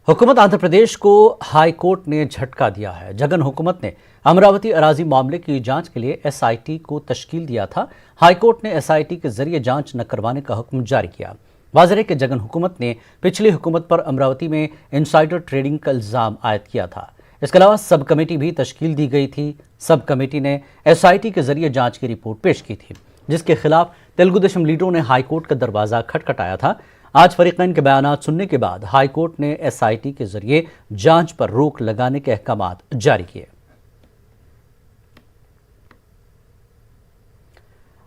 हुकूमत आंध्र प्रदेश को high court ने झटका दिया है। जगन हुकूमत ने अमरावती अराजी मामले की जांच के लिए एसआईटी को तश्कील दिया था। हाई कोर्ट ने एसआईटी के जरिए जांच न करवाने का हुक्म जारी किया। वाज़ेह है कि जगन हुकूमत ने पिछली हुकूमत पर अमरावती में इनसाइडर ट्रेडिंग का इल्ज़ाम आयद किया था। इसके अलावा सब कमेटी भी तश्कील दी गई थी। सब कमेटी ने एसआईटी के जरिए जांच की रिपोर्ट पेश की थी, जिसके खिलाफ तेलुगु देशम लीडरों ने हाई कोर्ट का दरवाजा खटखटाया था। आज फरीकैन के बयानात सुनने के बाद हाई कोर्ट ने एसआईटी के जरिए जांच पर रोक लगाने के अहकामात जारी किए।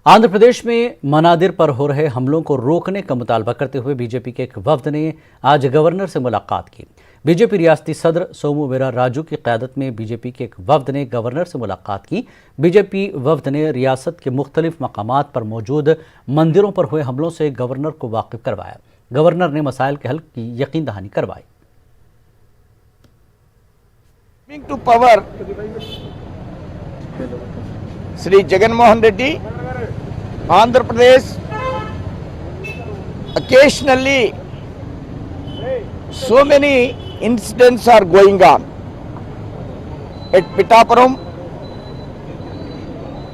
आंध्र प्रदेश में मनादिर पर हो रहे हमलों को रोकने का मुतालबा करते हुए बीजेपी के एक वफ्द ने आज गवर्नर से मुलाकात की। बीजेपी रियासती सदर सोमू वीरा राजू की क़यादत में बीजेपी के एक वफ्द ने गवर्नर से मुलाकात की। बीजेपी वफ्द ने रियासत के मुख्तलिफ मकामात पर मौजूद मंदिरों पर हुए हमलों से गवर्नर को वाकिफ करवाया। गवर्नर ने मसाइल के हल की यकीन दहानी करवाई। To power Shri Jaganmohan Reddy, Andhra Pradesh, occasionally so many incidents are going on at Pittapuram,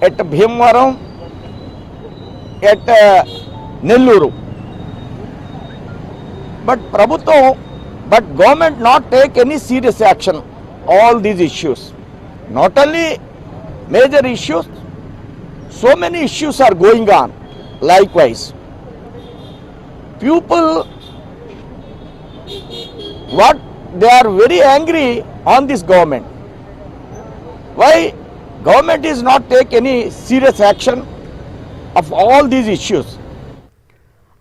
at Bhimavaram, at Nelluru. But government not take any serious action. All these issues, not only major issues, so many issues are going on. Likewise, people, what they are very angry on this government. Why government is not take any serious action of all these issues?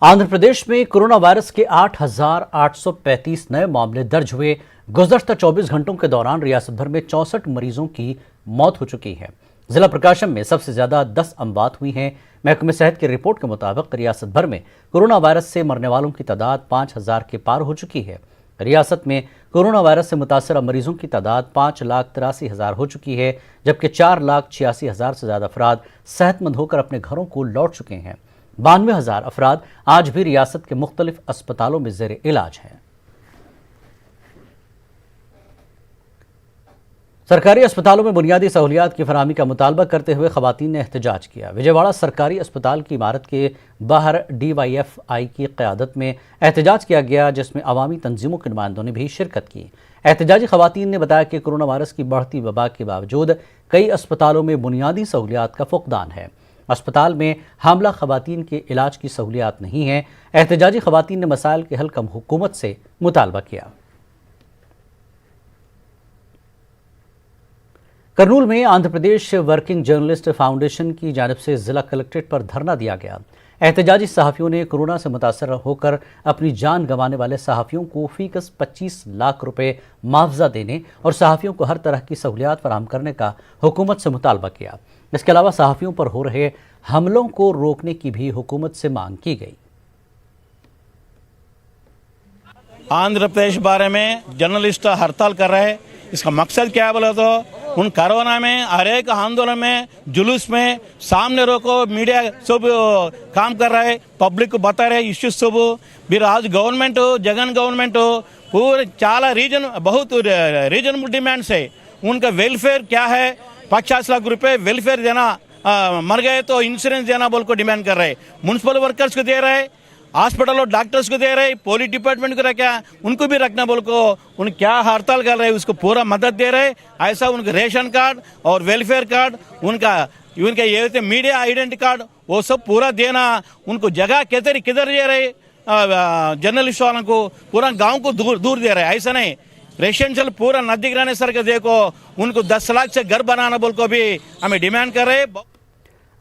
Andhra Pradesh में corona virus के 8,835 नए मामले दर्ज हुए। गुज़श्ता 24 घंटों के दौरान रियासत भर में 64 मरीजों की मौत हो चुकी है। जिला प्रकाशम में सबसे ज्यादा 10 अमवात हुई हैं। महकमे सेहत की रिपोर्ट के मुताबिक रियासत भर में कोरोना वायरस से मरने वालों की तादाद 5,000 के पार हो चुकी है। रियासत में कोरोना वायरस से मुतासर मरीजों की तादाद 5,83,000 हो चुकी है, जबकि 4,86,000 से ज्यादा अफराद सेहतमंद होकर अपने घरों को लौट चुके हैं। 92,000 अफराद आज भी रियासत के मुख्तलिफ अस्पतालों में जेर इलाज हैं। सरकारी अस्पतालों में बुनियादी सहूलियात की फराहमी का मुतालबा करते हुए खवातीन ने एहतजाज किया। विजयवाड़ा सरकारी अस्पताल की इमारत के बाहर DYFI की क़यादत में एहतजाज किया गया, जिसमें अवामी तंजीमों के नुमाइंदों ने भी शिरकत की। एहतजाजी खवातीन ने बताया कि कोरोना वायरस की बढ़ती वबा के बावजूद कई अस्पतालों में बुनियादी सहूलियात का फुकदान है। अस्पताल में हामला खवातीन के इलाज की सहूलियात नहीं है। एहतजाजी खवातीन ने मसाइल के हल का हुकूमत से मुतालबा किया। करनूल में Andhra Pradesh working journalist foundation की जानिब से जिला कलेक्ट्रेट पर धरना दिया गया। एहतजाजी सहाफ़ियों ने कोरोना से मुतासर होकर अपनी जान गंवाने वाले सहाफ़ियों को फीकस 25 लाख रुपए मुआवजा देने और सहाफ़ियों को हर तरह की सहूलियात फराहम करने का हुकूमत से मुतालबा किया। इसके अलावा सहाफ़ियों पर हो रहे हमलों को रोकने की भी हुकूमत से मांग की गई। आंध्र प्रदेश बारे में जर्नलिस्ट हड़ताल कर रहे हैं। इसका मकसद क्या है बोले तो उन कोरोना में हर एक आंदोलन में जुलूस में सामने रोको, मीडिया सब काम कर रहा है, पब्लिक को बता रहे इश्यूज सब। फिर आज गवर्नमेंट जगन गवर्नमेंट पूरे चाला रीजन बहुत रीजनबल डिमांड्स है। उनका वेलफेयर क्या है, 50 लाख रुपए वेलफेयर देना, मर गए तो इंश्योरेंस देना बोल को डिमांड कर रहे। म्यूनसिपल वर्कर्स को दे रहे, हॉस्पिटल और डॉक्टर्स को दे रहे, पुलिस डिपार्टमेंट को रखा उनको भी रखना बोल को उन क्या हड़ताल कर रहे उसको पूरा मदद दे रहे। ऐसा उनका रेशन कार्ड और वेलफेयर कार्ड, उनका ये मीडिया आइडेंटिटी कार्ड वो सब पूरा देना। उनको जगह किधर दे रहे जर्नलिस्ट वालों को, पूरा गाँव को दूर दे रहे। ऐसा नहीं, रेसिडेंशियल पूरा नजदीक रहने सर के देखो, उनको 10 लाख से घर बनाना बोल को भी हमें डिमांड कर रहे।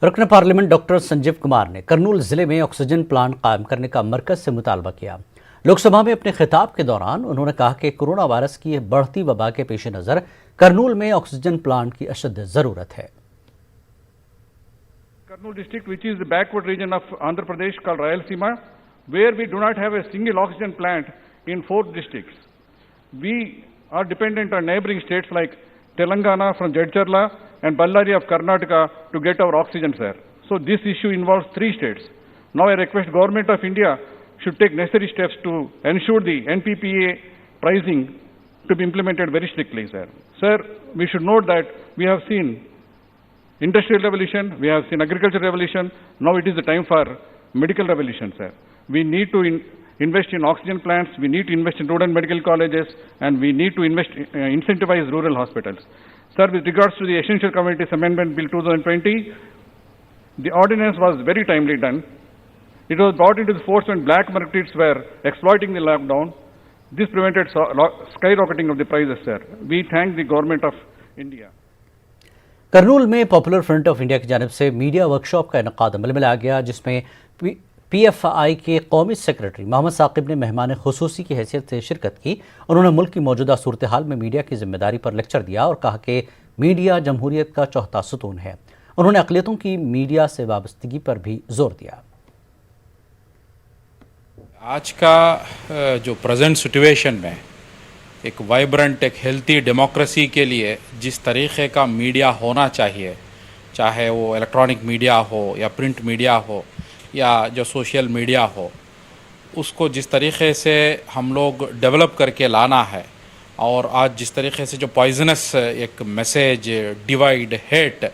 रुकन पार्लियामेंट डॉक्टर संजीव कुमार ने करनूल जिले में ऑक्सीजन प्लांट कायम करने का मरकज से मुतालबा किया। लोकसभा में अपने खिताब के दौरान उन्होंने कहा कि कोरोना वायरस की बढ़ती वबा के पेश नजर करनूल में ऑक्सीजन प्लांट की अशद जरूरत है। Kurnool district, which is the backward region of Andhra Pradesh called Rayalaseema, where we do not have a single oxygen plant in 4 districts. We are dependent on neighboring states like Telangana from Jadcherla and Ballari of Karnataka to get our oxygen, sir. So this issue involves 3 states. Now I request Government of India should take necessary steps to ensure the NPPA pricing to be implemented very strictly, sir. Sir, we should note that we have seen industrial revolution, we have seen agricultural revolution, now it is the time for medical revolution, sir. We need to invest in oxygen plants, we need to invest in rural medical colleges, and we need to incentivize rural hospitals. Sir, with regards to the Essential Commodities Amendment Bill 2020, the ordinance was very timely done. It was brought into the force when black markets were exploiting the lockdown. This prevented skyrocketing of the prices, sir. We thank the government of India. Kurnool में popular front of India की जानिब से media workshop का इनकाद अमल में लाया गया, जिसमें PFI के कौमी सेक्रेटरी मोहम्मद साकिब ने मेहमान खुसूसी की हैसियत से शिरकत की। उन्होंने मुल्क की मौजूदा सूरत हाल में मीडिया की जिम्मेदारी पर लेक्चर दिया और कहा कि मीडिया जमहूरियत का चौथा सुतून है। उन्होंने अक़लियतों की मीडिया से वाबस्तगी पर भी जोर दिया। आज का जो प्रेजेंट सिचुएशन में एक वाइब्रेंट, एक हेल्थी डेमोक्रेसी के लिए जिस तरीक़े का मीडिया होना चाहिए, चाहे वो इलेक्ट्रॉनिक मीडिया हो या प्रिंट मीडिया हो या जो सोशल मीडिया हो, उसको जिस तरीक़े से हम लोग डेवलप करके लाना है, और आज जिस तरीक़े से जो पॉइजनस एक मैसेज, डिवाइड, हेट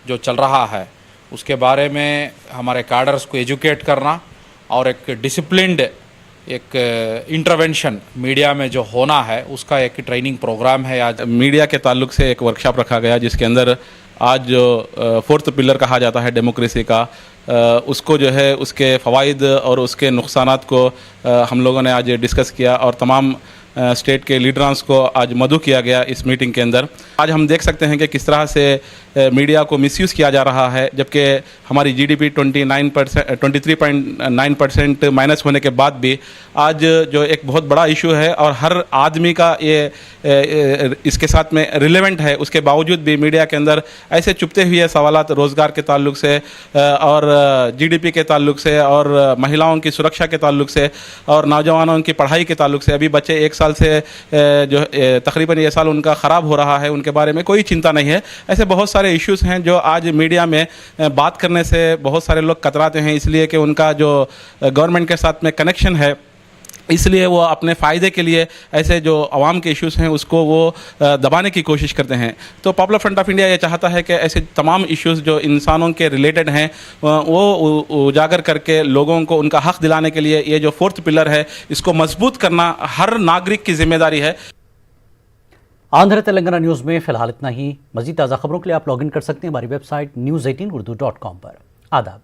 जो चल रहा है, उसके बारे में हमारे कैडर्स को एजुकेट करना और एक डिसिप्लिन्ड एक इंटरवेंशन मीडिया में जो होना है, उसका एक ट्रेनिंग प्रोग्राम है। आज मीडिया के ताल्लुक से एक वर्कशॉप रखा गया, जिसके अंदर आज जो फोर्थ पिलर कहा जाता है डेमोक्रेसी का, उसको जो है उसके फ़वाइद और उसके नुकसानात को हम लोगों ने आज डिस्कस किया और तमाम स्टेट के लीडर्स को आज मदऊ किया गया इस मीटिंग के अंदर। आज हम देख सकते हैं कि किस तरह से मीडिया को मिसयूज़ किया जा रहा है, जबकि हमारी GDP 23.9% माइनस होने के बाद भी आज जो एक बहुत बड़ा इशू है और हर आदमी का ये इसके साथ में रिलेवेंट है, उसके बावजूद भी मीडिया के अंदर ऐसे चुपते हुए सवालात रोज़गार के ताल्लुक से और GDP के ताल्लुक से और महिलाओं की सुरक्षा के ताल्लुक से और नौजवानों की पढ़ाई के ताल्लुक से, अभी बच्चे 1 साल से जो तकरीबन ये साल उनका ख़राब हो रहा है, उनके बारे में कोई चिंता नहीं है। ऐसे बहुत सारे इश्यूज़ हैं जो आज मीडिया में बात करने से बहुत सारे लोग कतराते हैं, इसलिए कि उनका जो गवर्नमेंट के साथ में कनेक्शन है, इसलिए वो अपने फ़ायदे के लिए ऐसे जो आवाम के इश्यूज़ हैं उसको वो दबाने की कोशिश करते हैं। तो पॉपुलर फ्रंट ऑफ इंडिया ये चाहता है कि ऐसे तमाम इश्यूज़ जो इंसानों के रिलेटेड हैं वो उजागर करके लोगों को उनका हक़ दिलाने के लिए ये जो फोर्थ पिलर है, इसको मजबूत करना हर नागरिक की जिम्मेदारी है। आंध्र तेलंगाना न्यूज़ में फ़िलहाल इतना ही। मज़ीद ताज़ा खबरों के लिए आप लॉगिन कर सकते हैं हमारी वेबसाइट news18urdu.com पर। आदाब।